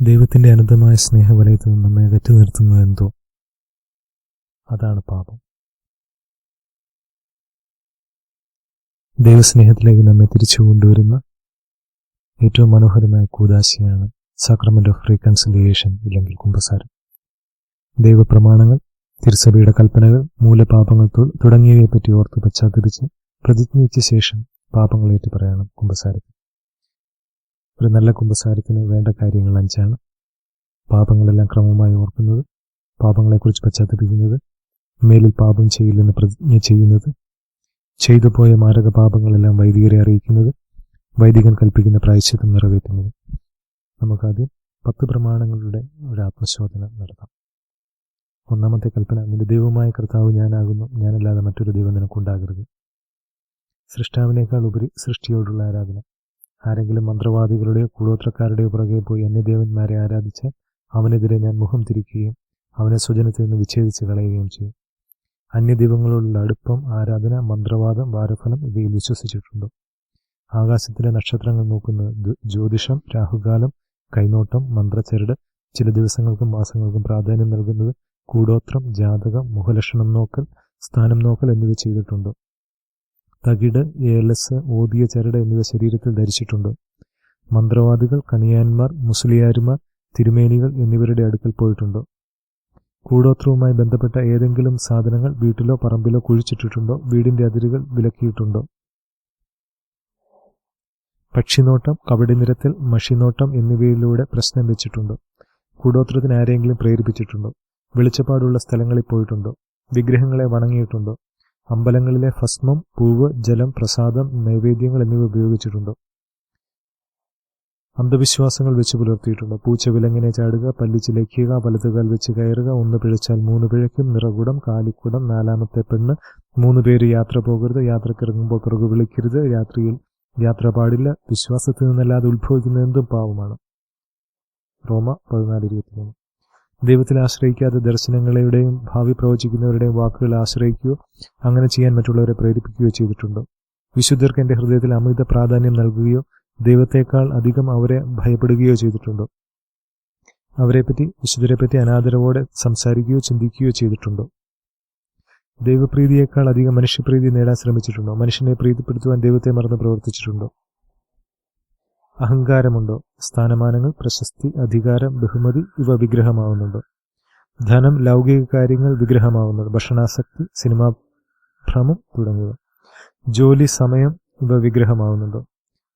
ദൈവത്തിൻ്റെ അനന്തമായ സ്നേഹവലയത്തിൽ നിന്ന് നമ്മെ അകറ്റി നിർത്തുന്നതെന്തോ അതാണ് പാപം. ദൈവസ്നേഹത്തിലേക്ക് നമ്മെ തിരിച്ചു കൊണ്ടുവരുന്ന ഏറ്റവും മനോഹരമായ കൂദാശയാണ് സാക്രമെന്റ് ഓഫ് റീകൺസിലിയേഷൻ, ഇല്ലെങ്കിൽ കുമ്പസാരം. ദൈവപ്രമാണങ്ങൾ, തിരുസഭയുടെ കൽപ്പനകൾ, മൂലപാപങ്ങൾ തുടങ്ങിയവയെപ്പറ്റി ഓർത്ത് പശ്ചാത്തപിച്ച് പ്രതിജ്ഞിച്ച ശേഷം പാപങ്ങൾ ഏറ്റുപറയണം കുമ്പസാരത്തിൽ. ഒരു നല്ല കുമ്പസാരത്തിന് വേണ്ട കാര്യങ്ങൾ 5 പാപങ്ങളെല്ലാം ക്രമമായി ഓർക്കുന്നത്, പാപങ്ങളെക്കുറിച്ച് പശ്ചാത്തപിക്കുന്നത്, മേലിൽ പാപം ചെയ്യില്ലെന്ന് പ്രതിജ്ഞ ചെയ്യുന്നത്, ചെയ്തു പോയ മാരക പാപങ്ങളെല്ലാം വൈദികരെ അറിയിക്കുന്നത്, വൈദികൻ കൽപ്പിക്കുന്ന പ്രായശ്ചിത്തം നിറവേറ്റുന്നത്. നമുക്കാദ്യം 10 പ്രമാണങ്ങളുടെ ഒരു ആത്മശോധന നടത്താം. 1-ാമത്തെ കൽപ്പന, നിന്റെ ദൈവമായ കർത്താവ് ഞാനാകുന്നു, ഞാനല്ലാതെ മറ്റൊരു ദൈവം നിനക്കുണ്ടാകരുത്. സൃഷ്ടാവിനേക്കാൾ ഉപരി സൃഷ്ടിയോടുള്ള ആരാധന. ആരെങ്കിലും മന്ത്രവാദികളുടെയോ കൂടോത്രക്കാരുടെയോ പുറകെ പോയി അന്യദേവന്മാരെ ആരാധിച്ചാൽ അവനെതിരെ ഞാൻ മുഖം തിരിക്കുകയും അവനെ സ്വജനത്തിൽ നിന്ന് വിച്ഛേദിച്ച് കളയുകയും ചെയ്യും. അന്യദൈവങ്ങളോടുള്ള അടുപ്പം, ആരാധന, മന്ത്രവാദം, വാരഫലം ഇവയിൽ വിശ്വസിച്ചിട്ടുണ്ടോ? ആകാശത്തിലെ നക്ഷത്രങ്ങൾ നോക്കുന്നത്, ജ്യോതിഷം, രാഹുകാലം, കൈനോട്ടം, മന്ത്രച്ചരട്, ചില ദിവസങ്ങൾക്കും മാസങ്ങൾക്കും പ്രാധാന്യം നൽകുന്നത്, കൂടോത്രം, ജാതകം, മുഖലക്ഷണം നോക്കൽ, സ്ഥാനം നോക്കൽ എന്നിവ ചെയ്തിട്ടുണ്ടോ? തകിട്, ഏലസ്, ഓതിയ ചരട് എന്നിവ ശരീരത്തിൽ ധരിച്ചിട്ടുണ്ടോ? മന്ത്രവാദികൾ, കണിയാന്മാർ, മുസ്ലിയാരുമാർ, തിരുമേനികൾ എന്നിവരുടെ അടുക്കൽ പോയിട്ടുണ്ടോ? കൂടോത്രവുമായി ബന്ധപ്പെട്ട ഏതെങ്കിലും സാധനങ്ങൾ വീട്ടിലോ പറമ്പിലോ കുഴിച്ചിട്ടിട്ടുണ്ടോ? വീടിന്റെ അതിരുകൾ വിലക്കിയിട്ടുണ്ടോ? പക്ഷിനോട്ടം, കവടിനിരത്തൽ, മഷിനോട്ടം എന്നിവയിലൂടെ പ്രശ്നം വെച്ചിട്ടുണ്ടോ? കൂടോത്രത്തിന് ആരെങ്കിലും പ്രേരിപ്പിച്ചിട്ടുണ്ടോ? വെളിച്ചപ്പാടുള്ള സ്ഥലങ്ങളിൽ പോയിട്ടുണ്ടോ? വിഗ്രഹങ്ങളെ വണങ്ങിയിട്ടുണ്ടോ? അമ്പലങ്ങളിലെ ഭസ്മം, പൂവ്, ജലം, പ്രസാദം, നൈവേദ്യങ്ങൾ എന്നിവ ഉപയോഗിച്ചിട്ടുണ്ടോ? അന്ധവിശ്വാസങ്ങൾ വെച്ച് പുലർത്തിയിട്ടുണ്ടോ? പൂച്ച വിലങ്ങനെ ചാടുക, പല്ലിച്ച് ലയ്ക്കുക, വലതുകാൽ വെച്ച് കയറുക, 1 പിഴച്ചാൽ 3 പിഴയ്ക്കും, നിറകുടം, കാലിക്കുടം, 4-ാമത്തെ പെണ്ണ്, 3 പേര് യാത്ര പോകരുത്, യാത്രക്കിറങ്ങുമ്പോൾ പിറകു വിളിക്കരുത്, രാത്രിയിൽ യാത്ര പാടില്ല, വിശ്വാസത്തിൽ നിന്നല്ലാതെ ഉത്ഭവിക്കുന്ന എന്തും പാവമാണ്. റോമ 14:23. ദൈവത്തിൽ ആശ്രയിക്കാതെ ദർശനങ്ങളുടെയും ഭാവി പ്രവചിക്കുന്നവരുടെയും വാക്കുകൾ ആശ്രയിക്കുകയോ അങ്ങനെ ചെയ്യാൻ മറ്റുള്ളവരെ പ്രേരിപ്പിക്കുകയോ ചെയ്തിട്ടുണ്ടോ? വിശുദ്ധർക്ക് എൻ്റെ ഹൃദയത്തിൽ അമിത പ്രാധാന്യം നൽകുകയോ ദൈവത്തെക്കാൾ അധികം അവരെ ഭയപ്പെടുകയോ ചെയ്തിട്ടുണ്ടോ? വിശുദ്ധരെപ്പറ്റി അനാദരവോടെ സംസാരിക്കുകയോ ചിന്തിക്കുകയോ ചെയ്തിട്ടുണ്ടോ? ദൈവപ്രീതിയേക്കാൾ അധികം മനുഷ്യപ്രീതി നേടാൻ ശ്രമിച്ചിട്ടുണ്ടോ? മനുഷ്യനെ പ്രീതിപ്പെടുത്തുവാൻ ദൈവത്തെ മറന്ന് പ്രവർത്തിച്ചിട്ടുണ്ടോ? അഹങ്കാരമുണ്ടോ? സ്ഥാനമാനങ്ങൾ, പ്രശസ്തി, അധികാരം, ബഹുമതി ഇവ വിഗ്രഹമാവുന്നുണ്ടോ? ധനം, ലൗകിക കാര്യങ്ങൾ വിഗ്രഹമാവുന്നുണ്ടോ? ഭക്ഷണാസക്തി, സിനിമാ ഭ്രമം തുടങ്ങിയവ. ജോലി, സമയം ഇവ വിഗ്രഹമാവുന്നുണ്ടോ?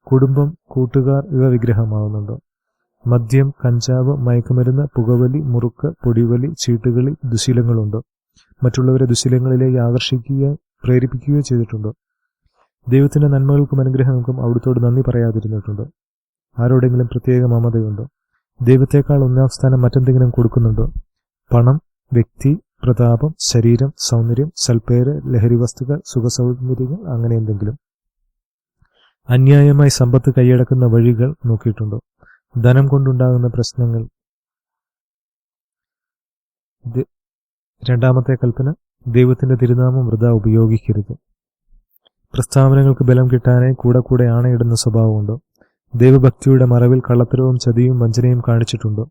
കുടുംബം, കൂട്ടുകാർ ഇവ വിഗ്രഹമാവുന്നുണ്ടോ? മദ്യം, കഞ്ചാവ്, മയക്കുമരുന്ന്, പുകവലി, മുറുക്ക്, പൊടിവലി, ചീട്ടുകളി, ദുശീലങ്ങളുണ്ടോ? മറ്റുള്ളവരെ ദുശീലങ്ങളിലേക്ക് ആകർഷിക്കുകയോ പ്രേരിപ്പിക്കുകയോ ചെയ്തിട്ടുണ്ടോ? ദൈവത്തിന്റെ നന്മകൾക്കും അനുഗ്രഹങ്ങൾക്കും അവിടുത്തോട് നന്ദി പറയാതിരുന്നിട്ടുണ്ടോ? ആരോടെങ്കിലും പ്രത്യേക മമതയുണ്ടോ? ദൈവത്തെക്കാൾ 1-ാം സ്ഥാനം മറ്റെന്തെങ്കിലും കൊടുക്കുന്നുണ്ടോ? പണം, വ്യക്തി, പ്രതാപം, ശരീരം, സൗന്ദര്യം, സൽപ്പേര്, ലഹരി വസ്തുക്കൾ, സുഖസൗന്ദര്യങ്ങൾ, അങ്ങനെ എന്തെങ്കിലും. അന്യായമായി സമ്പത്ത് കൈയടക്കുന്ന വഴികൾ നോക്കിയിട്ടുണ്ടോ? ധനം കൊണ്ടുണ്ടാകുന്ന പ്രശ്നങ്ങൾ. 2-ാമത്തെ കൽപ്പന, ദൈവത്തിന്റെ തിരുനാമം വൃഥാ ഉപയോഗിക്കരുത്. പ്രസ്താവനകൾക്ക് ബലം കിട്ടാനായി കൂടെ ആണയിടുന്ന സ്വഭാവമുണ്ടോ? ദൈവഭക്തിയുടെ മറവിൽ കള്ളത്തരവും ചതിയും വഞ്ചനയും കാണിച്ചിട്ടുണ്ടോ?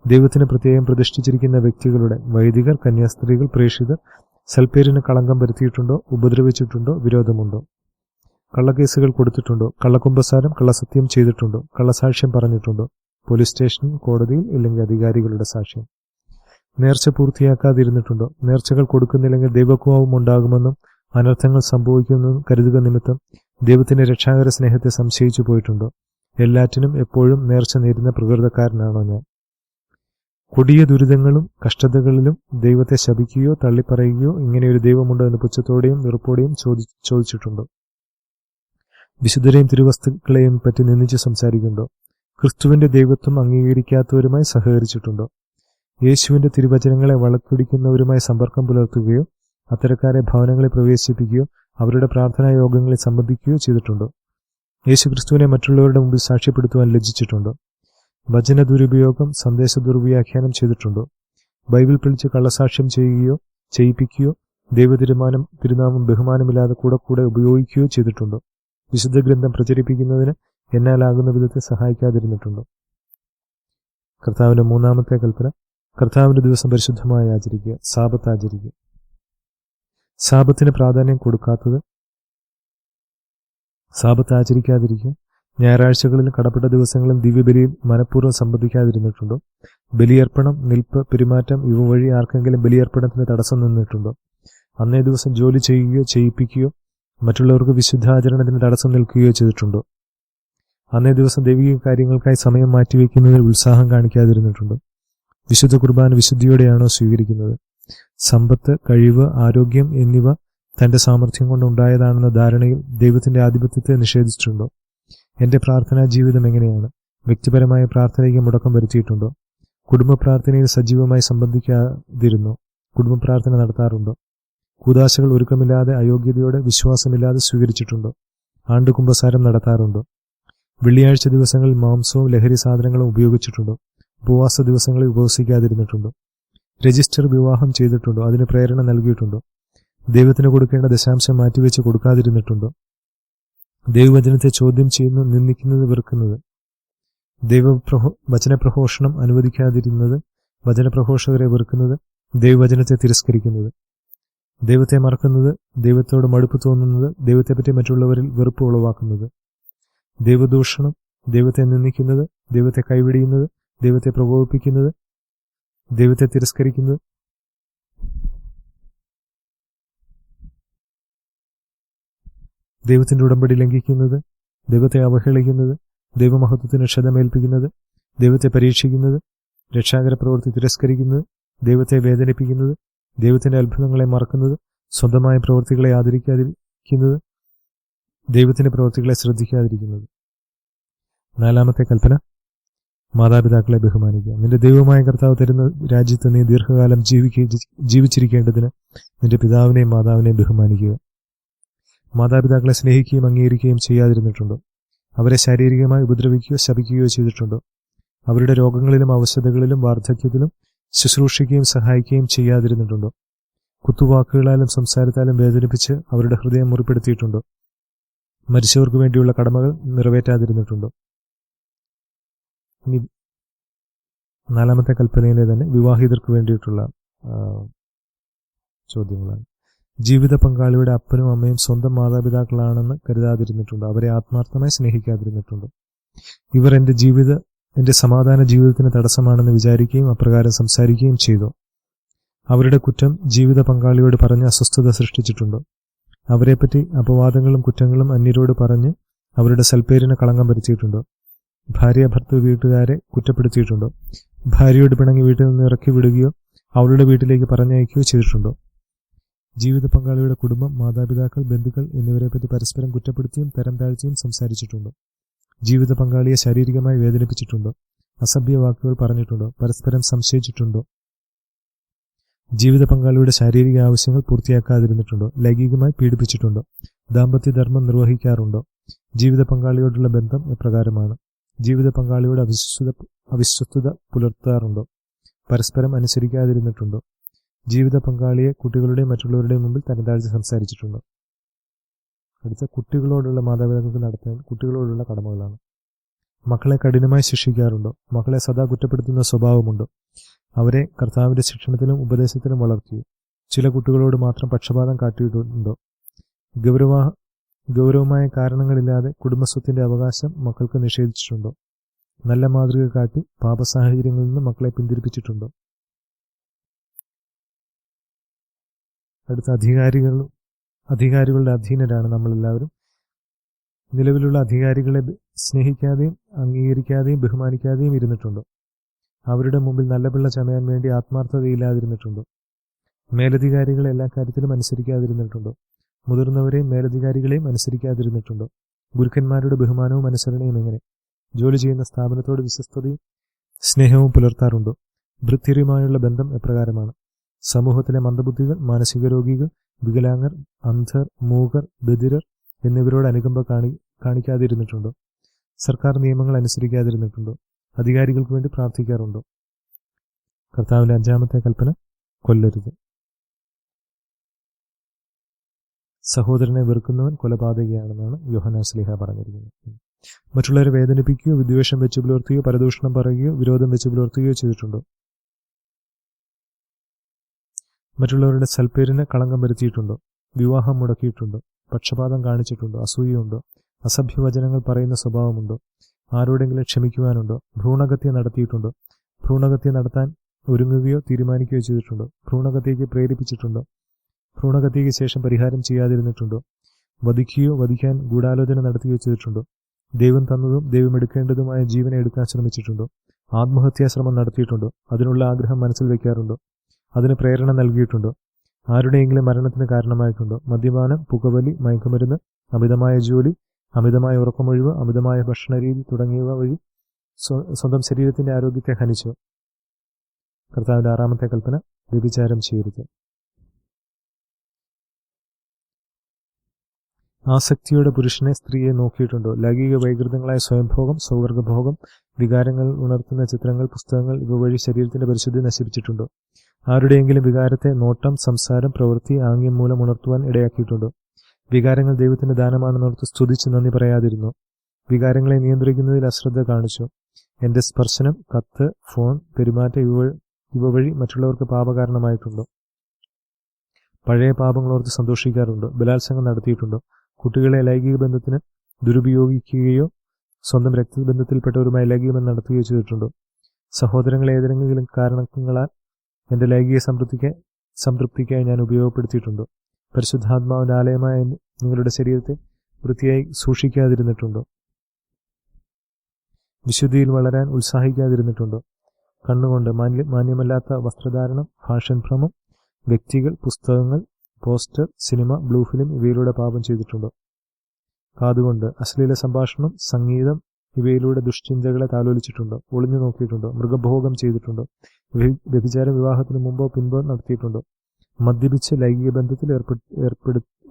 ദൈവത്തിന് പ്രത്യേകം പ്രതിഷ്ഠിച്ചിരിക്കുന്ന വ്യക്തികളുടെ, വൈദികർ, കന്യാസ്ത്രീകൾ, പ്രേക്ഷിതർ, സൽപ്പേരിന് കളങ്കം വരുത്തിയിട്ടുണ്ടോ? ഉപദ്രവിച്ചിട്ടുണ്ടോ? വിരോധമുണ്ടോ? കള്ളക്കേസുകൾ കൊടുത്തിട്ടുണ്ടോ? കള്ളക്കുമ്പസാരം, കള്ളസത്യം ചെയ്തിട്ടുണ്ടോ? കള്ളസാക്ഷ്യം പറഞ്ഞിട്ടുണ്ടോ? പോലീസ് സ്റ്റേഷനിൽ, കോടതിയിൽ, ഇല്ലെങ്കിൽ അധികാരികളുടെ സാക്ഷ്യം. നേർച്ച പൂർത്തിയാക്കാതിരുന്നിട്ടുണ്ടോ? നേർച്ചകൾ കൊടുക്കുന്നില്ലെങ്കിൽ ദൈവകോപം ഉണ്ടാകുമെന്നും അനർത്ഥങ്ങൾ സംഭവിക്കുമെന്നും കരുതുക നിമിത്തം ദൈവത്തിന്റെ രക്ഷാകര സ്നേഹത്തെ സംശയിച്ചു പോയിട്ടുണ്ടോ? എല്ലാറ്റിനും എപ്പോഴും നേർച്ച നേരുന്ന പ്രകൃതക്കാരനാണോ ഞാൻ? കൊടിയ ദുരിതങ്ങളും കഷ്ടതകളിലും ദൈവത്തെ ശപിക്കുകയോ തള്ളിപ്പറയുകയോ ഇങ്ങനെയൊരു ദൈവമുണ്ടോ എന്ന് പുച്ഛത്തോടെയും വെറുപ്പോടെയും ചോദിച്ചിട്ടുണ്ടോ? വിശുദ്ധരെയും തിരുവസ്തുക്കളെയും പറ്റി നിന്ദിച്ച് സംസാരിക്കുന്നുണ്ടോ? ക്രിസ്തുവിന്റെ ദൈവത്വം അംഗീകരിക്കാത്തവരുമായി സഹകരിച്ചിട്ടുണ്ടോ? യേശുവിന്റെ തിരുവചനങ്ങളെ വളച്ചൊടിക്കുന്നവരുമായി സമ്പർക്കം പുലർത്തുകയോ അത്തരക്കാരെ ഭവനങ്ങളിൽ പ്രവേശിപ്പിക്കുകയോ അവരുടെ പ്രാർത്ഥനാ യോഗങ്ങളിൽ സംബന്ധിക്കുകയോ ചെയ്തിട്ടുണ്ടോ? യേശു ക്രിസ്തുവിനെ മറ്റുള്ളവരുടെ മുമ്പിൽ സാക്ഷ്യപ്പെടുത്തുവാൻ ലജ്ജിച്ചിട്ടുണ്ടോ? വചന ദുരുപയോഗം, സന്ദേശ ദുർവ്യാഖ്യാനം ചെയ്തിട്ടുണ്ടോ? ബൈബിൾ പിടിച്ച് കള്ളസാക്ഷ്യം ചെയ്യിപ്പിക്കുകയോ തിരുനാമം ബഹുമാനമില്ലാതെ കൂടെ ഉപയോഗിക്കുകയോ ചെയ്തിട്ടുണ്ടോ? വിശുദ്ധ ഗ്രന്ഥം പ്രചരിപ്പിക്കുന്നതിന് എന്നാലാകുന്ന വിധത്തിൽ സഹായിക്കാതിരുന്നിട്ടുണ്ടോ? കർത്താവിന്റെ മൂന്നാമത്തെ കൽപ്പന, കർത്താവിന്റെ ദിവസം പരിശുദ്ധമായി ആചരിക്കുക, സാബത്ത് ആചരിക്കുക. സാബത്തിന് പ്രാധാന്യം കൊടുക്കാത്തത്, സാബത്ത് ആചരിക്കാതിരിക്കുക. ഞായറാഴ്ചകളിലും കടപ്പെട്ട ദിവസങ്ങളിലും ദിവ്യബലിയിൽ മനഃപൂർവ്വം സംബന്ധിക്കാതിരുന്നിട്ടുണ്ടോ? ബലിയർപ്പണം, നിൽപ്പ്, പെരുമാറ്റം ഇവ വഴി ആർക്കെങ്കിലും ബലിയർപ്പണത്തിന് തടസ്സം നിന്നിട്ടുണ്ടോ? അന്നേ ദിവസം ജോലി ചെയ്യുകയോ ചെയ്യിപ്പിക്കുകയോ മറ്റുള്ളവർക്ക് വിശുദ്ധാചരണത്തിന് തടസ്സം നിൽക്കുകയോ ചെയ്തിട്ടുണ്ടോ? അന്നേ ദിവസം ദൈവിക കാര്യങ്ങൾക്കായി സമയം മാറ്റിവെക്കുന്നതിൽ ഉത്സാഹം കാണിക്കാതിരുന്നിട്ടുണ്ടോ? വിശുദ്ധ കുർബാന വിശുദ്ധിയോടെയാണോ സ്വീകരിക്കുന്നത്? സമ്പത്ത്, കഴിവ്, ആരോഗ്യം എന്നിവ തന്റെ സാമർഥ്യം കൊണ്ടുണ്ടായതാണെന്ന ധാരണയിൽ ദൈവത്തിന്റെ ആധിപത്യത്തെ നിഷേധിച്ചിട്ടുണ്ടോ? എന്റെ പ്രാർത്ഥനാ ജീവിതം എങ്ങനെയാണ്? വ്യക്തിപരമായ പ്രാർത്ഥനയ്ക്ക് മുടക്കം വരുത്തിയിട്ടുണ്ടോ? കുടുംബ പ്രാർത്ഥനയിൽ സജീവമായി സംബന്ധിക്കാതിരുന്നോ? കുടുംബ പ്രാർത്ഥന നടത്താറുണ്ടോ? കൂദാശകൾ ഒരുക്കമില്ലാതെ, അയോഗ്യതയോടെ, വിശ്വാസമില്ലാതെ സ്വീകരിച്ചിട്ടുണ്ടോ? ആണ്ടുകുമ്പസാരം നടത്താറുണ്ടോ? വെള്ളിയാഴ്ച ദിവസങ്ങളിൽ മാംസവും ലഹരി സാധനങ്ങളും ഉപയോഗിച്ചിട്ടുണ്ടോ? ഉപവാസ ദിവസങ്ങളിൽ ഉപവസിക്കാതിരുന്നിട്ടുണ്ടോ? രജിസ്റ്റർ വിവാഹം ചെയ്തിട്ടുണ്ടോ? അതിന് പ്രേരണ നൽകിയിട്ടുണ്ടോ? ദൈവത്തിന് കൊടുക്കേണ്ട ദശാംശം മാറ്റിവെച്ച് കൊടുക്കാതിരുന്നിട്ടുണ്ടോ? ദൈവവചനത്തെ ചോദ്യം ചെയ്യുന്നു, നിന്ദിക്കുന്നത്, വെറുക്കുന്നത്. വചനപ്രഘോഷണം അനുവദിക്കാതിരുന്നത്, വചനപ്രഘോഷകരെ വെറുക്കുന്നത്, ദൈവവചനത്തെ തിരസ്കരിക്കുന്നത്, ദൈവത്തെ മറക്കുന്നത്, ദൈവത്തോട് മടുപ്പ് തോന്നുന്നത്, ദൈവത്തെപ്പറ്റി മറ്റുള്ളവരിൽ വെറുപ്പ് ഉളവാക്കുന്നത്, ദൈവദൂഷണം, ദൈവത്തെ നിന്ദിക്കുന്നത്, ദൈവത്തെ കൈവിടിയുന്നത്, ദൈവത്തെ പ്രകോപിപ്പിക്കുന്നത്, ദൈവത്തെ തിരസ്കരിക്കുന്നത്, ദൈവത്തിന്റെ ഉടമ്പടി ലംഘിക്കുന്നത്, ദൈവത്തെ അവഹേളിക്കുന്നത്, ദൈവമഹത്വത്തിന് ക്ഷതമേൽപ്പിക്കുന്നത്, ദൈവത്തെ പരീക്ഷിക്കുന്നത്, രക്ഷാകര പ്രവൃത്തി തിരസ്കരിക്കുന്നത്, ദൈവത്തെ വേദനിപ്പിക്കുന്നത്, ദൈവത്തിന്റെ അത്ഭുതങ്ങളെ മറക്കുന്നത്, സ്വന്തമായ പ്രവൃത്തികളെ ആദരിക്കാതിരിക്കുന്നത്, ദൈവത്തിന്റെ പ്രവൃത്തികളെ ശ്രദ്ധിക്കാതിരിക്കുന്നത്. നാലാമത്തെ കൽപ്പന, മാതാപിതാക്കളെ ബഹുമാനിക്കുക. നിന്റെ ദൈവമായ കർത്താവ് തരുന്ന രാജ്യത്ത് നീ ദീർഘകാലം ജീവിച്ചിരിക്കേണ്ടതിന് നിന്റെ പിതാവിനെയും മാതാവിനെയും ബഹുമാനിക്കുക. മാതാപിതാക്കളെ സ്നേഹിക്കുകയും അംഗീകരിക്കുകയും ചെയ്യാതിരുന്നിട്ടുണ്ടോ? അവരെ ശാരീരികമായി ഉപദ്രവിക്കുകയോ ശപിക്കുകയോ ചെയ്തിട്ടുണ്ടോ? അവരുടെ രോഗങ്ങളിലും അവശതകളിലും വാർദ്ധക്യത്തിലും ശുശ്രൂഷിക്കുകയും സഹായിക്കുകയും ചെയ്യാതിരുന്നിട്ടുണ്ടോ? കുത്തുവാക്കുകളാലും സംസാരത്താലും വേദനിപ്പിച്ച് അവരുടെ ഹൃദയം മുറിപ്പെടുത്തിയിട്ടുണ്ടോ? മരിച്ചവർക്ക് വേണ്ടിയുള്ള കടമകൾ നിറവേറ്റാതിരുന്നിട്ടുണ്ടോ? ഇനി നാലാമത്തെ കൽപ്പനയിലെ തന്നെ വിവാഹിതർക്ക് വേണ്ടിയിട്ടുള്ള ചോദ്യങ്ങളാണ്. ജീവിത പങ്കാളിയുടെ അപ്പനും അമ്മയും സ്വന്തം മാതാപിതാക്കളാണെന്ന് കരുതാതിരുന്നിട്ടുണ്ടോ? അവരെ ആത്മാർത്ഥമായി സ്നേഹിക്കാതിരുന്നിട്ടുണ്ടോ? ഇവർ എന്റെ സമാധാന ജീവിതത്തിന് തടസ്സമാണെന്ന് വിചാരിക്കുകയും അപ്രകാരം സംസാരിക്കുകയും ചെയ്തു. അവരുടെ കുറ്റം ജീവിത പങ്കാളിയോട് പറഞ്ഞ് അസ്വസ്ഥത സൃഷ്ടിച്ചിട്ടുണ്ടോ? അവരെപ്പറ്റി അപവാദങ്ങളും കുറ്റങ്ങളും അന്യരോട് പറഞ്ഞ് അവരുടെ സൽപ്പേരിന് കളങ്കം വരുത്തിയിട്ടുണ്ടോ? ഭാര്യ ഭർത്തൃ വീട്ടുകാരെ കുറ്റപ്പെടുത്തിയിട്ടുണ്ടോ? ഭാര്യയോട് പിണങ്ങി വീട്ടിൽ നിന്ന് ഇറക്കി വിടുകയോ അവളുടെ വീട്ടിലേക്ക് പറഞ്ഞയക്കുകയോ ചെയ്തിട്ടുണ്ടോ? ജീവിത പങ്കാളിയുടെ കുടുംബം, മാതാപിതാക്കൾ, ബന്ധുക്കൾ എന്നിവരെപ്പറ്റി പരസ്പരം കുറ്റപ്പെടുത്തിയും തരം താഴ്ത്തിയും സംസാരിച്ചിട്ടുണ്ടോ? ജീവിത പങ്കാളിയെ ശാരീരികമായി വേദനിപ്പിച്ചിട്ടുണ്ടോ? അസഭ്യ വാക്കുകൾ പറഞ്ഞിട്ടുണ്ടോ? പരസ്പരം സംശയിച്ചിട്ടുണ്ടോ? ജീവിത പങ്കാളിയുടെ ശാരീരിക ആവശ്യങ്ങൾ പൂർത്തിയാക്കാതിരുന്നിട്ടുണ്ടോ? ലൈംഗികമായി പീഡിപ്പിച്ചിട്ടുണ്ടോ? ദാമ്പത്യധർമ്മം നിർവഹിക്കാറുണ്ടോ? ജീവിത പങ്കാളിയോടുള്ള ബന്ധം എപ്രകാരമാണ്? ജീവിത പങ്കാളിയോട് അവിശ്വസ്തത പുലർത്താറുണ്ടോ? പരസ്പരം അനുസരിക്കാതിരുന്നിട്ടുണ്ടോ? ജീവിത പങ്കാളിയെ കുട്ടികളുടെയും മറ്റുള്ളവരുടെയും മുമ്പിൽ തരംതാഴ്ത്തി സംസാരിച്ചിട്ടുണ്ടോ? അടുത്ത കുട്ടികളോടുള്ള മാതാപിതാക്കൾക്ക് നടത്തുന്ന കുട്ടികളോടുള്ള കടമകളാണ്. മക്കളെ കഠിനമായി ശിക്ഷിക്കാറുണ്ടോ? മക്കളെ സദാ കുറ്റപ്പെടുത്തുന്ന സ്വഭാവമുണ്ടോ? അവരെ കർത്താവിന്റെ ശിക്ഷണത്തിലും ഉപദേശത്തിലും വളർത്തിയോ? ചില കുട്ടികളോട് മാത്രം പക്ഷപാതം കാട്ടിയിട്ടുണ്ടോ? ഗൗരവമായ കാരണങ്ങളില്ലാതെ കുടുംബസ്വത്തിന്റെ അവകാശം മക്കൾക്ക് നിഷേധിച്ചിട്ടുണ്ടോ? നല്ല മാതൃക കാട്ടി പാപസാഹചര്യങ്ങളിൽ നിന്ന് മക്കളെ പിന്തിരിപ്പിച്ചിട്ടുണ്ടോ? അടുത്ത അധികാരികളുടെ അധീനരാണ് നമ്മളെല്ലാവരും. നിലവിലുള്ള അധികാരികളെ സ്നേഹിക്കാതെയും അംഗീകരിക്കാതെയും ബഹുമാനിക്കാതെയും ഇരുന്നിട്ടുണ്ടോ? അവരുടെ മുമ്പിൽ നല്ല പിള്ള ചമയാൻ വേണ്ടി ആത്മാർത്ഥതയില്ലാതിരുന്നിട്ടുണ്ടോ? മേലധികാരികളെ എല്ലാ കാര്യത്തിലും അനുസരിക്കാതിരുന്നിട്ടുണ്ടോ? മുതിർന്നവരെയും മേലധികാരികളെയും അനുസരിക്കാതിരുന്നിട്ടുണ്ടോ? ഗുരുക്കന്മാരുടെ ബഹുമാനവും അനുസരണയും എങ്ങനെ? ജോലി ചെയ്യുന്ന സ്ഥാപനത്തോട് വിശ്വസ്തതയും സ്നേഹവും പുലർത്താറുണ്ടോ? ഭൃത്യരുമായുള്ള ബന്ധം എപ്രകാരമാണ്? സമൂഹത്തിലെ മന്ദബുദ്ധികൾ, മാനസിക രോഗികൾ, വികലാംഗർ, അന്ധർ, മൂകർ, ബധിരർ എന്നിവരോട് അനുകമ്പ കാണിക്കാതിരുന്നിട്ടുണ്ടോ? സർക്കാർ നിയമങ്ങൾ അനുസരിക്കാതിരുന്നിട്ടുണ്ടോ? അധികാരികൾക്ക് വേണ്ടി പ്രാർത്ഥിക്കാറുണ്ടോ? കർത്താവിന്റെ അഞ്ചാമത്തെ കൽപ്പന, കൊല്ലരുത്. സഹോദരനെ വെറുക്കുന്നവൻ കൊലപാതകയാണെന്നാണ് യോഹന്നാൻ ശ്ലീഹ പറഞ്ഞിരിക്കുന്നത്. മറ്റുള്ളവരെ വേദനിപ്പിക്കുകയോ വിദ്വേഷം വെച്ച് പുലർത്തുകയോ പരദൂഷണം പറയുകയോ വിരോധം വെച്ച് പുലർത്തുകയോ ചെയ്തിട്ടുണ്ടോ? മറ്റുള്ളവരുടെ സൽപ്പേരിന് കളങ്കം വരുത്തിയിട്ടുണ്ടോ? വിവാഹം മുടക്കിയിട്ടുണ്ടോ? പക്ഷപാതം കാണിച്ചിട്ടുണ്ടോ? അസൂയയുണ്ടോ? അസഭ്യവചനങ്ങൾ പറയുന്ന സ്വഭാവമുണ്ടോ? ആരോടെങ്കിലും ക്ഷമിക്കുവാനുണ്ടോ? ഭ്രൂണഹത്യ നടത്തിയിട്ടുണ്ടോ? ഭ്രൂണഹത്യ നടത്താൻ ഒരുങ്ങുകയോ തീരുമാനിക്കുകയോ ചെയ്തിട്ടുണ്ടോ? ഭ്രൂണഹത്യയ്ക്ക് പ്രേരിപ്പിച്ചിട്ടുണ്ടോ? ഭ്രൂണഹത്യയ്ക്ക് ശേഷം പരിഹാരം ചെയ്യാതിരുന്നിട്ടുണ്ടോ? വധിക്കുകയോ വധിക്കാൻ ഗൂഢാലോചന നടത്തുകയോ ചെയ്തിട്ടുണ്ടോ? ദൈവം തന്നതും ദൈവം എടുക്കേണ്ടതുമായ ജീവനെ എടുക്കാൻ ശ്രമിച്ചിട്ടുണ്ടോ? ആത്മഹത്യാശ്രമം നടത്തിയിട്ടുണ്ടോ? അതിനുള്ള ആഗ്രഹം മനസ്സിൽ വയ്ക്കാറുണ്ടോ? അതിന് പ്രേരണ നൽകിയിട്ടുണ്ടോ? ആരുടെയെങ്കിലും മരണത്തിന് കാരണമായിട്ടുണ്ടോ? മദ്യപാനം, പുകവലി, മയക്കുമരുന്ന്, അമിതമായ ജോലി, അമിതമായ ഉറക്കമൊഴിവ്, അമിതമായ ഭക്ഷണരീതി തുടങ്ങിയവ വഴി സ്വന്തം ശരീരത്തിന്റെ ആരോഗ്യത്തെ ഹനിച്ചു. കർത്താവിന്റെ 6ാമത്തെ കൽപ്പന, വ്യഭിചാരം ചെയ്യരുത്. ആസക്തിയോടെ പുരുഷനെ സ്ത്രീയെ നോക്കിയിട്ടുണ്ടോ? ലൈംഗിക വൈകൃതങ്ങളായ സ്വയംഭോഗം, സ്വവർഗഭോഗം, വികാരങ്ങൾ ഉണർത്തുന്ന ചിത്രങ്ങൾ, പുസ്തകങ്ങൾ ഇവ വഴി ശരീരത്തിന്റെ പരിശുദ്ധി നശിപ്പിച്ചിട്ടുണ്ടോ? ആരുടെയെങ്കിലും വികാരത്തെ നോട്ടം, സംസാരം, പ്രവൃത്തി, ആംഗ്യം മൂലം ഉണർത്തുവാൻ ഇടയാക്കിയിട്ടുണ്ടോ? വികാരങ്ങൾ ദൈവത്തിന്റെ ദാനമാണെന്നോർത്ത് സ്തുതിച്ച് നന്ദി പറയാതിരുന്നു. വികാരങ്ങളെ നിയന്ത്രിക്കുന്നതിൽ അശ്രദ്ധ കാണിച്ചു. എന്റെ സ്പർശനം, കത്ത്, ഫോൺ, പെരുമാറ്റം ഇവ വഴി മറ്റുള്ളവർക്ക് പാപകാരണമായിട്ടുണ്ടോ? പഴയ പാപങ്ങളോർത്ത് സന്തോഷിക്കാറുണ്ടോ? ബലാത്സംഗം നടത്തിയിട്ടുണ്ടോ? കുട്ടികളെ ലൈംഗിക ബന്ധത്തിന് ദുരുപയോഗിക്കുകയോ സ്വന്തം രക്തബന്ധത്തിൽപ്പെട്ടവരുമായി ലൈംഗിക ബന്ധം നടത്തുകയോ ചെയ്തിട്ടുണ്ടോ? സഹോദരങ്ങളെ ഏതെങ്കിലും കാരണങ്ങളാൽ എന്റെ ലൈംഗിക സംതൃപ്തിക്കായി ഞാൻ ഉപയോഗപ്പെടുത്തിയിട്ടുണ്ടോ? പരിശുദ്ധാത്മാവിന്റെ ആലയമായ നിങ്ങളുടെ ശരീരത്തെ വൃത്തിയായി സൂക്ഷിക്കാതിരുന്നിട്ടുണ്ടോ? വിശുദ്ധിയിൽ വളരാൻ ഉത്സാഹിക്കാതിരുന്നിട്ടുണ്ടോ? കണ്ണുകൊണ്ട് മാന്യമല്ലാത്ത വസ്ത്രധാരണം, ഫാഷൻ ഭ്രമം, വ്യക്തികൾ, പുസ്തകങ്ങൾ, പോസ്റ്റർ, സിനിമ, ബ്ലൂ ഫിലിം ഇവയിലൂടെ പാപം ചെയ്തിട്ടുണ്ടോ? കാതുകൊണ്ട് അശ്ലീല സംഭാഷണം, സംഗീതം ഇവയിലൂടെ ദുഷ്ചിന്തകളെ താലോലിച്ചിട്ടുണ്ടോ? ഒളിഞ്ഞു നോക്കിയിട്ടുണ്ടോ? മൃഗഭോഗം ചെയ്തിട്ടുണ്ടോ? വ്യഭിചാര വിവാഹത്തിന് മുമ്പോ പിൻപോ നടത്തിയിട്ടുണ്ടോ? മദ്യപിച്ച് ലൈംഗിക ബന്ധത്തിൽ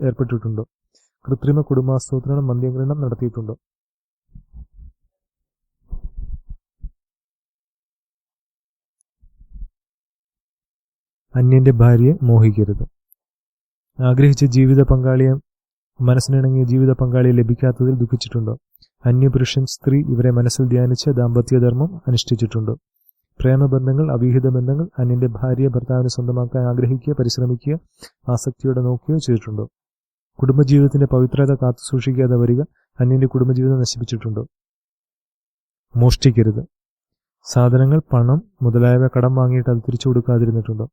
ഏർപ്പെട്ടിട്ടുണ്ടോ? കൃത്രിമ കുടുംബാസൂത്രണം, മദ്യഗ്രഹണം നടത്തിയിട്ടുണ്ടോ? അന്യന്റെ ഭാര്യയെ മോഹിക്കരുത്. ആഗ്രഹിച്ച മനസ്സിനിണങ്ങിയ ജീവിത പങ്കാളിയെ ലഭിക്കാത്തതിൽ ദുഃഖിച്ചിട്ടുണ്ടോ? അന്യപുരുഷൻ, സ്ത്രീ ഇവരെ മനസ്സിൽ ധ്യാനിച്ച് ദാമ്പത്യധർമ്മം അനുഷ്ഠിച്ചിട്ടുണ്ടോ? പ്രേമബന്ധങ്ങൾ, അവിഹിത ബന്ധങ്ങൾ, അന്യന്റെ ഭാര്യയെ ഭർത്താവിനെ സ്വന്തമാക്കാൻ ആഗ്രഹിക്കുക, പരിശ്രമിക്കുക, ആസക്തിയോടെ നോക്കുകയോ ചെയ്തിട്ടുണ്ടോ? കുടുംബജീവിതത്തിന്റെ പവിത്രത കാത്തുസൂക്ഷിക്കാതെ വരിക, അന്യന്റെ കുടുംബജീവിതം നശിപ്പിച്ചിട്ടുണ്ടോ? മോഷ്ടിക്കരുത്. സാധനങ്ങൾ, പണം മുതലായവ കടം വാങ്ങിയിട്ട് അത് തിരിച്ചു കൊടുക്കാതിരുന്നിട്ടുണ്ടോ?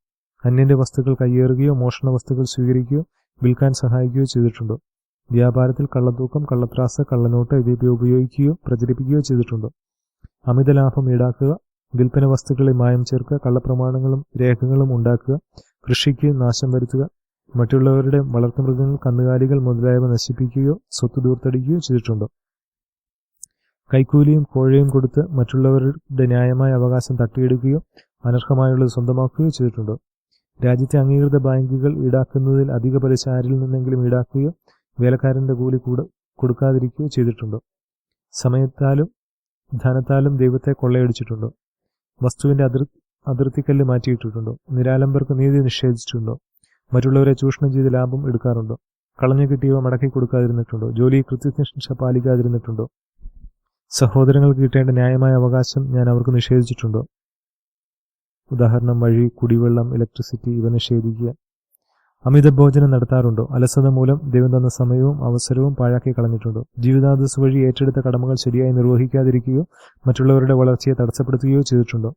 അന്യന്റെ വസ്തുക്കൾ കയ്യേറുകയോ മോഷണ വസ്തുക്കൾ സ്വീകരിക്കുകയോ വിൽക്കാൻ സഹായിക്കുകയോ ചെയ്തിട്ടുണ്ടോ? വ്യാപാരത്തിൽ കള്ളത്തൂക്കം, കള്ളത്രാസ്, കള്ളനോട്ട് ഇവ ഉപയോഗിക്കുകയോ പ്രചരിപ്പിക്കുകയോ ചെയ്തിട്ടുണ്ടോ? അമിത ലാഭം ഈടാക്കുക, വിൽപ്പന വസ്തുക്കളിൽ മായം ചേർക്കുക, കള്ളപ്രമാണങ്ങളും രേഖകളും ഉണ്ടാക്കുക, കൃഷിക്ക് നാശം വരുത്തുക, മറ്റുള്ളവരുടെ വളർത്തുമൃഗങ്ങൾ, കന്നുകാലികൾ മുതലായവ നശിപ്പിക്കുകയോ സ്വത്ത് ദൂർത്തടിക്കുകയോ ചെയ്തിട്ടുണ്ടോ? കൈക്കൂലിയും കോഴയും കൊടുത്ത് മറ്റുള്ളവരുടെ ന്യായമായ അവകാശം തട്ടിയെടുക്കുകയോ അനർഹമായുള്ളത് സ്വന്തമാക്കുകയോ ചെയ്തിട്ടുണ്ടോ? രാജ്യത്തെ അംഗീകൃത ബാങ്കുകൾ ഈടാക്കുന്നതിൽ അധിക പലിശ ആരിൽ നിന്നെങ്കിലും ഈടാക്കുകയോ വേലക്കാരന്റെ കൂലി കൊടുക്കാതിരിക്കുകയോ ചെയ്തിട്ടുണ്ടോ? സമയത്താലും ധനത്താലും ദൈവത്തെ കൊള്ളയടിച്ചിട്ടുണ്ടോ? വസ്തുവിന്റെ അതിർത്തിക്കല്ല് മാറ്റിയിട്ടിട്ടുണ്ടോ? നിരാലംബർക്ക് നീതി നിഷേധിച്ചിട്ടുണ്ടോ? മറ്റുള്ളവരെ ചൂഷണം ചെയ്ത് ലാഭം എടുക്കാറുണ്ടോ? കളഞ്ഞു കിട്ടിയവ മടക്കി കൊടുക്കാതിരുന്നിട്ടുണ്ടോ? ജോലി കൃത്യനിഷ്ഠ പാലിക്കാതിരുന്നിട്ടുണ്ടോ? സഹോദരങ്ങൾക്ക് കിട്ടേണ്ട ന്യായമായ അവകാശം ഞാൻ അവർക്ക് നിഷേധിച്ചിട്ടുണ്ടോ? ഉദാഹരണം, വഴി, കുടിവെള്ളം, ഇലക്ട്രിസിറ്റി ഇവ നിഷേധിക്കുക. അമിത ഭോജനം നടത്താറുണ്ടോ? അലസത മൂലം ദൈവം തന്ന സമയവും അവസരവും പാഴാക്കി കളഞ്ഞിട്ടുണ്ടോ? ജീവിതാന്തസ് വഴി ഏറ്റെടുത്ത കടമകൾ ശരിയായി നിർവഹിക്കാതിരിക്കുകയോ മറ്റുള്ളവരുടെ വളർച്ചയെ തടസ്സപ്പെടുത്തുകയോ ചെയ്തിട്ടുണ്ടോ?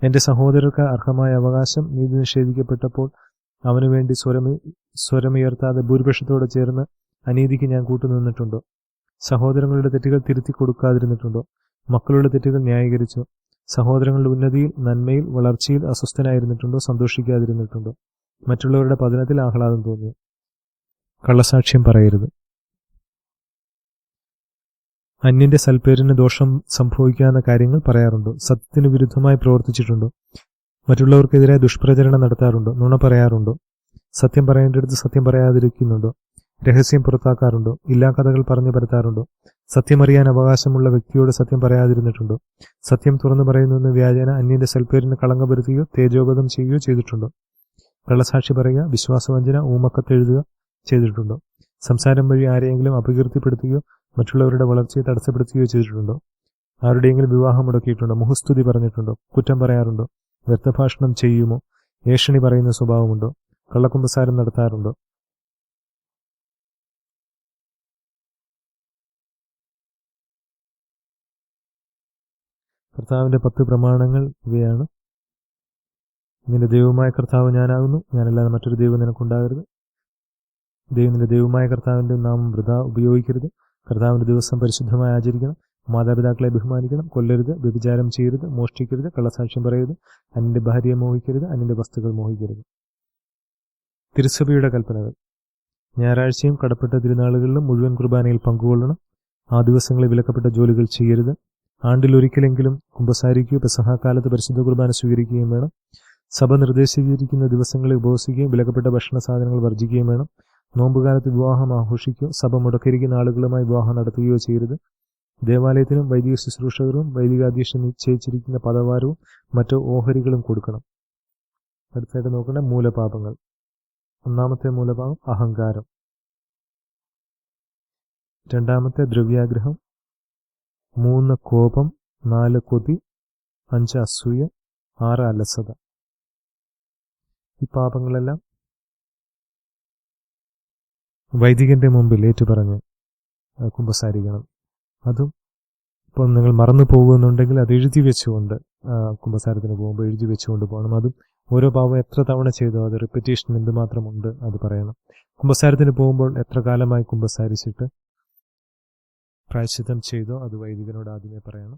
എന്റെ സഹോദരർക്ക് അർഹമായ അവകാശം നീതി നിഷേധിക്കപ്പെട്ടപ്പോൾ അവനുവേണ്ടി സ്വരമുയർത്താതെ ഭൂരിപക്ഷത്തോടെ ചേർന്ന് അനീതിക്ക് ഞാൻ കൂട്ടുനിന്നിട്ടുണ്ടോ? സഹോദരങ്ങളുടെ തെറ്റുകൾ തിരുത്തി കൊടുക്കാതിരുന്നിട്ടുണ്ടോ? മക്കളുടെ തെറ്റുകൾ ന്യായീകരിച്ചോ? സഹോദരങ്ങളുടെ ഉന്നതിയിൽ, നന്മയിൽ, വളർച്ചയിൽ അസ്വസ്ഥനായിരുന്നിട്ടുണ്ടോ? സന്തോഷിക്കാതിരുന്നിട്ടുണ്ടോ? മറ്റുള്ളവരുടെ പതനത്തിൽ ആഹ്ലാദം തോന്നിയോ? കള്ളസാക്ഷ്യം പറയരുത്. അന്യന്റെ സൽപ്പേരിന് ദോഷം സംഭവിക്കാവുന്ന കാര്യങ്ങൾ പറയാറുണ്ടോ? സത്യത്തിന് വിരുദ്ധമായി പ്രവർത്തിച്ചിട്ടുണ്ടോ? മറ്റുള്ളവർക്കെതിരെ ദുഷ്പ്രചരണം നടത്താറുണ്ടോ? നുണ പറയാറുണ്ടോ? സത്യം പറയേണ്ടടുത്ത് സത്യം പറയാതിരിക്കുന്നുണ്ടോ? രഹസ്യം പുറത്താക്കാറുണ്ടോ? ഇല്ലാ കഥകൾ പറഞ്ഞു പരത്താറുണ്ടോ? സത്യമറിയാൻ അവകാശമുള്ള വ്യക്തിയോട് സത്യം പറയാതിരുന്നിട്ടുണ്ടോ? സത്യം തുറന്നു പറയുന്നുവെന്ന് വ്യാജേന അന്യന്റെ സൽപ്പേരിന് കളങ്കം വരുത്തുകയോ തേജോവധം ചെയ്യുകയോ ചെയ്തിട്ടുണ്ടോ? കള്ളസാക്ഷി പറയുക, വിശ്വാസവഞ്ചന, ഊമക്കത്തെഴുതുക ചെയ്തിട്ടുണ്ടോ? സംസാരം വഴി ആരെയെങ്കിലും അപകീർത്തിപ്പെടുത്തുകയോ മറ്റുള്ളവരുടെ വളർച്ചയെ തടസ്സപ്പെടുത്തുകയോ ചെയ്തിട്ടുണ്ടോ? ആരുടെയെങ്കിലും വിവാഹം മുടക്കിയിട്ടുണ്ടോ? മുഖസ്തുതി പറഞ്ഞിട്ടുണ്ടോ? കുറ്റം പറയാറുണ്ടോ? വ്യർത്ഥഭാഷണം ചെയ്യുമോ? ഏഷണി പറയുന്ന സ്വഭാവമുണ്ടോ? കള്ളക്കുമ്പസാരം നടത്താറുണ്ടോ? കർത്താവിൻ്റെ 10 പ്രമാണങ്ങൾ ഇവയാണ്. നിന്റെ ദൈവമായ കർത്താവ് ഞാനാകുന്നു, ഞാനല്ലാതെ മറ്റൊരു ദൈവം നിനക്കുണ്ടാകരുത്. നിന്റെ ദൈവമായ കർത്താവിൻ്റെ നാമം വൃഥാ ഉപയോഗിക്കരുത്. കർത്താവിൻ്റെ ദിവസം പരിശുദ്ധമായി ആചരിക്കണം. മാതാപിതാക്കളെ ബഹുമാനിക്കണം. കൊല്ലരുത്, വ്യഭിചാരം ചെയ്യരുത്, മോഷ്ടിക്കരുത്, കള്ളസാക്ഷ്യം പറയരുത്, അന്യന്റെ ഭാര്യയെ മോഹിക്കരുത്, അന്യന്റെ വസ്തുക്കൾ മോഹിക്കരുത്. തിരുസഭയുടെ കൽപ്പനകൾ. ഞായറാഴ്ചയും കടപ്പെട്ട തിരുനാളുകളിലും മുഴുവൻ കുർബാനയിൽ പങ്കുകൊള്ളണം. ആ ദിവസങ്ങളിൽ വിലക്കപ്പെട്ട ജോലികൾ ചെയ്യരുത്. ആണ്ടിലൊരിക്കലെങ്കിലും കുമ്പസാരിക്കുകയോ പെസഹാക്കാലത്ത് പരിശുദ്ധ കുർബാന സ്വീകരിക്കുകയും വേണം. സഭ നിർദ്ദേശിച്ചിരിക്കുന്ന ദിവസങ്ങളിൽ ഉപവസിക്കുകയും വിലക്കപ്പെട്ട ഭക്ഷണ സാധനങ്ങൾ വർജിക്കുകയും വേണം. നോമ്പുകാലത്ത് വിവാഹം ആഘോഷിക്കുകയോ സഭ മുടക്കിയിരിക്കുന്ന ആളുകളുമായി വിവാഹം നടത്തുകയോ ചെയ്യരുത്. ദേവാലയത്തിനും വൈദിക ശുശ്രൂഷകരും വൈദികാധ്യക്ഷൻ നിശ്ചയിച്ചിരിക്കുന്ന പദവാരവും മറ്റു ഓഹരികളും കൊടുക്കണം. അടുത്തായിട്ട് നോക്കേണ്ട മൂലപാപങ്ങൾ. ഒന്നാമത്തെ മൂലപാപം അഹങ്കാരം. രണ്ടാമത്തെ ദ്രവ്യാഗ്രഹം. 3 കോപം. 4 കൊതി. 5 അസൂയ. 6 അലസത. ഈ പാപങ്ങളെല്ലാം വൈദികന്റെ മുമ്പിൽ ഏറ്റുപറഞ്ഞ് കുമ്പസാരിക്കണം. അതും ഇപ്പോൾ നിങ്ങൾ മറന്നു പോകുന്നുണ്ടെങ്കിൽ അത് എഴുതി വെച്ചുകൊണ്ട് കുമ്പസാരത്തിന് പോകുമ്പോൾ എഴുതി വെച്ചുകൊണ്ട് പോകണം. അതും ഓരോ പാപം എത്ര തവണ ചെയ്തോ അത് റിപ്പറ്റേഷൻ എന്തുമാത്രമുണ്ട് അത് പറയണം. കുമ്പസാരത്തിന് പോകുമ്പോൾ എത്ര കാലമായി കുമ്പസാരിച്ചിട്ട് പ്രായശ്ചിത്തം ചെയ്തോ അത് വൈദികനോട് ആദ്യമേ പറയണം.